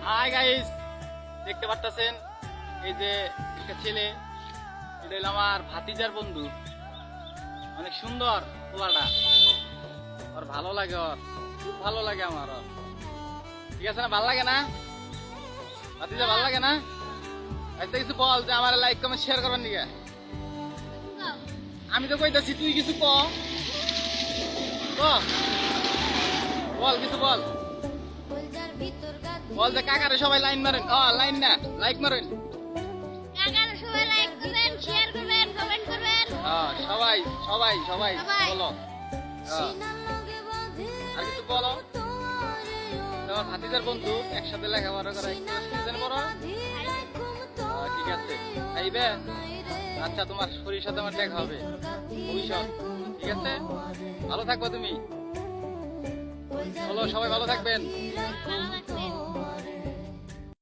Hi guys, দেখতে পারতেছেন এই যে একটা ছেলে, এটা হলো আমার ভাতিজার বন্ধু। অনেক সুন্দর পোলাটা, ওর ভালো লাগে, ওর খুব ভালো লাগে আমার। ওর ঠিক আছে না? ভালো লাগে না ভাতিজা? ভালো লাগে না? আচ্ছা কিছু বল, যে আমার লাইক কমেন্ট শেয়ার করবেন দিকে। আমি তো কইতাছি, তুই কিছু ক, বল কিছু বল। বল যে কাকারে সবাই লাইন মারেন, লাইন না লাইক মারেন। সবাই সবাই সবাই বলো। আর কিছু বলো। তোমার ভাতিজার বন্ধু, একসাথে লেখাপড়া করা, বড়। ঠিক আছে, আইবে। আচ্ছা, তোমার শরীর সাথে আমার দেখা হবে ভবিষ্যৎ। ঠিক আছে, ভালো থাকবো তুমি। বলো, সবাই ভালো থাকবেন।